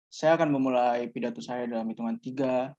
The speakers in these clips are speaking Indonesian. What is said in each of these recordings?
Saya akan memulai pidato saya dalam hitungan 3,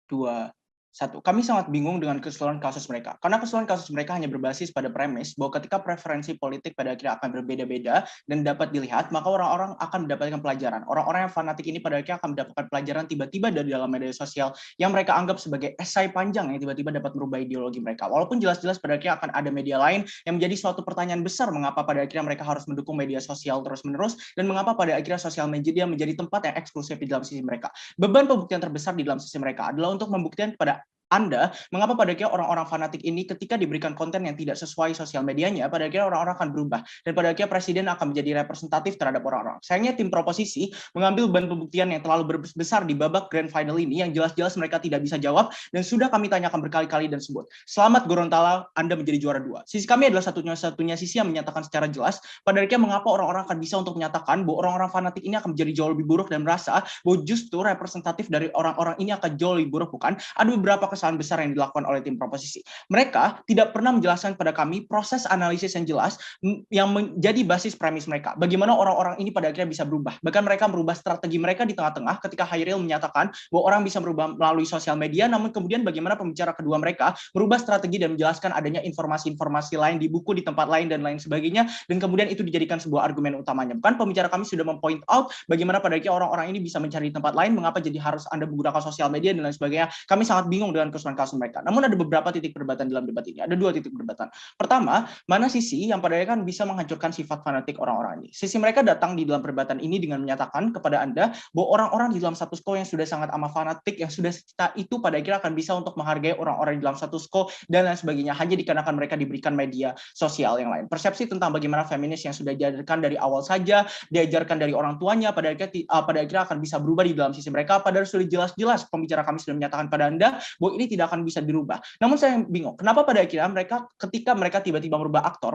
2, 1. Kami sangat bingung dengan keseluruhan kasus mereka. Karena keseluruhan kasus mereka hanya berbasis pada premis bahwa ketika preferensi politik pada akhirnya akan berbeda-beda dan dapat dilihat, maka orang-orang akan mendapatkan pelajaran. Orang-orang yang fanatik ini pada akhirnya akan mendapatkan pelajaran tiba-tiba dari dalam media sosial yang mereka anggap sebagai esai panjang yang tiba-tiba dapat merubah ideologi mereka. Walaupun jelas-jelas pada akhirnya akan ada media lain yang menjadi suatu pertanyaan besar mengapa pada akhirnya mereka harus mendukung media sosial terus-menerus dan mengapa pada akhirnya sosial media menjadi tempat yang eksklusif di dalam sisi mereka. Beban pembuktian terbesar di dalam sisi mereka adalah untuk membuktikan kepada Anda, mengapa pada akhirnya orang-orang fanatik ini ketika diberikan konten yang tidak sesuai sosial medianya, pada akhirnya orang-orang akan berubah. Dan pada akhirnya presiden akan menjadi representatif terhadap orang-orang. Sayangnya tim proposisi mengambil beban pembuktian yang terlalu besar di babak grand final ini, yang jelas-jelas mereka tidak bisa jawab, dan sudah kami tanyakan berkali-kali dan sebut. Selamat Gorontalo, Anda menjadi juara 2. Sisi kami adalah satunya sisi yang menyatakan secara jelas, pada akhirnya mengapa orang-orang akan bisa untuk menyatakan bahwa orang-orang fanatik ini akan menjadi jauh lebih buruk dan merasa bahwa justru representatif dari orang-orang ini akan jauh lebih buruk, bukan? Ada beberapa kesalahan besar yang dilakukan oleh tim proposisi. Mereka tidak pernah menjelaskan kepada kami proses analisis yang jelas yang menjadi basis premis mereka. Bagaimana orang-orang ini pada akhirnya bisa berubah. Bahkan mereka merubah strategi mereka di tengah-tengah ketika Hairil menyatakan bahwa orang bisa berubah melalui sosial media, namun kemudian bagaimana pembicara kedua mereka merubah strategi dan menjelaskan adanya informasi-informasi lain di buku, di tempat lain, dan lain sebagainya, dan kemudian itu dijadikan sebuah argumen utamanya. Bukan pembicara kami sudah mempoint out bagaimana pada akhirnya orang-orang ini bisa mencari di tempat lain, mengapa jadi harus Anda menggunakan sosial media dan lain sebagainya. Kami sangat bingung dengan keseluruhan kasus mereka. Namun ada beberapa titik perdebatan dalam debat ini. Ada 2 titik perdebatan. Pertama, mana sisi yang pada akhirnya kan bisa menghancurkan sifat fanatik orang-orang ini. Sisi mereka datang di dalam perdebatan ini dengan menyatakan kepada Anda bahwa orang-orang di dalam status quo yang sudah sangat amat fanatik, yang sudah itu pada akhirnya akan bisa untuk menghargai orang-orang di dalam status quo dan lain sebagainya, hanya dikarenakan mereka diberikan media sosial yang lain. Persepsi tentang bagaimana feminis yang sudah diajarkan dari awal saja, diajarkan dari orang tuanya, pada akhirnya akan bisa berubah di dalam sisi mereka, padahal sudah jelas-jelas pembicara kami sudah menyatakan pada Anda bahwa ini tidak akan bisa dirubah. Namun saya bingung, kenapa pada akhirnya ketika mereka tiba-tiba merubah aktor,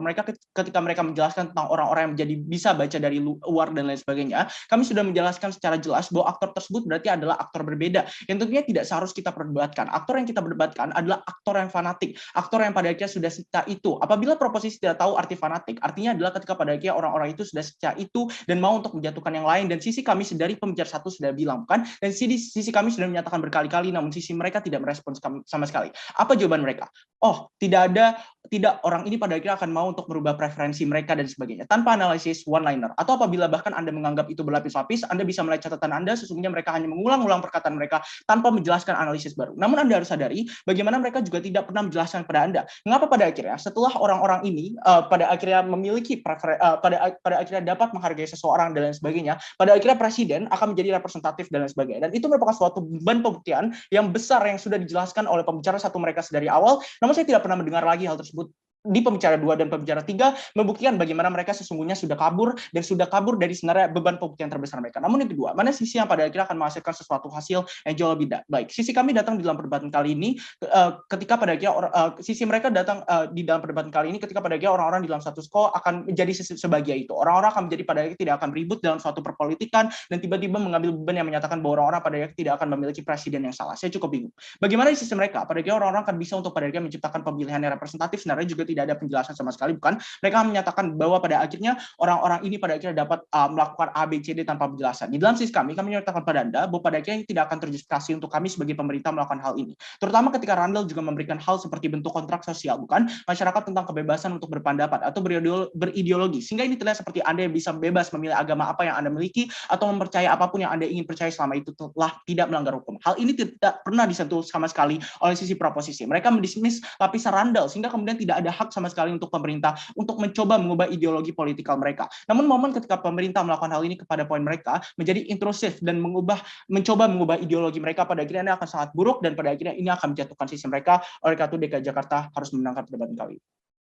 ketika mereka menjelaskan tentang orang-orang yang menjadi bisa baca dari luar dan lain sebagainya, kami sudah menjelaskan secara jelas bahwa aktor tersebut berarti adalah aktor berbeda, yang tentunya tidak seharusnya kita perdebatkan. Aktor yang kita perdebatkan adalah aktor yang fanatik, aktor yang pada akhirnya sudah setia itu. Apabila proposisi tidak tahu arti fanatik, artinya adalah ketika pada akhirnya orang-orang itu sudah setia itu dan mau untuk menjatuhkan yang lain, dan sisi kami dari pembicara satu sudah bilang, kan, dan sisi kami sudah menyatakan berkali-kali, namun sisi mereka tidak merespons sama sekali. Apa jawaban mereka? Oh, tidak, orang ini pada akhirnya akan mau untuk merubah preferensi mereka dan sebagainya tanpa analisis one liner. Atau apabila bahkan Anda menganggap itu berlapis-lapis, Anda bisa melihat catatan Anda, sesungguhnya mereka hanya mengulang-ulang perkataan mereka tanpa menjelaskan analisis baru. Namun Anda harus sadari bagaimana mereka juga tidak pernah menjelaskan kepada Anda mengapa pada akhirnya setelah orang-orang ini pada akhirnya memiliki pada akhirnya dapat menghargai seseorang dan lain sebagainya, pada akhirnya presiden akan menjadi representatif dan lain sebagainya. Dan itu merupakan suatu beban pembuktian yang besar yang sudah dijelaskan oleh pembicara satu mereka dari awal. Namun saya tidak pernah mendengar lagi hal tersebut di pembicara 2 dan pembicara 3 membuktikan bagaimana mereka sesungguhnya sudah kabur dari sebenarnya beban pembuktian terbesar mereka. Namun yang kedua, mana sisi yang pada akhirnya akan menghasilkan sesuatu hasil yang jauh lebih baik. Sisi kami datang di dalam perdebatan kali ini ketika pada akhirnya sisi mereka datang di dalam perdebatan kali ini ketika pada akhirnya orang-orang di dalam status quo akan menjadi sebagai itu. Orang-orang akan menjadi pada akhirnya tidak akan ribut dalam suatu perpolitikan dan tiba-tiba mengambil beban yang menyatakan bahwa orang-orang pada akhirnya tidak akan memiliki presiden yang salah. Saya cukup bingung. Bagaimana di sisi mereka? Pada akhirnya orang-orang akan bisa untuk pada akhirnya menciptakan pemilihan yang representatif, sebenarnya juga tidak ada penjelasan sama sekali, bukan? Mereka menyatakan bahwa pada akhirnya orang-orang ini pada akhirnya dapat melakukan A, B, C, D tanpa penjelasan. Di dalam sisi kami menyatakan pada Anda bahwa pada akhirnya tidak akan terjustifikasi untuk kami sebagai pemerintah melakukan hal ini. Terutama ketika Randall juga memberikan hal seperti bentuk kontrak sosial, bukan? Masyarakat tentang kebebasan untuk berpendapat atau berideologi. Sehingga ini terlihat seperti Anda yang bisa bebas memilih agama apa yang Anda miliki atau mempercayai apapun yang Anda ingin percaya selama itu telah tidak melanggar hukum. Hal ini tidak pernah disentuh sama sekali oleh sisi proposisi. Mereka mendismiss lapisan Randall sehingga kemudian tidak ada hak sama sekali untuk pemerintah untuk mencoba mengubah ideologi politikal mereka. Namun momen ketika pemerintah melakukan hal ini kepada poin mereka menjadi intrusif dan mencoba mengubah ideologi mereka, pada akhirnya ini akan sangat buruk dan pada akhirnya ini akan menjatuhkan sisi mereka. Oleh karena itu DKI Jakarta harus memenangkan perdebatan kali ini.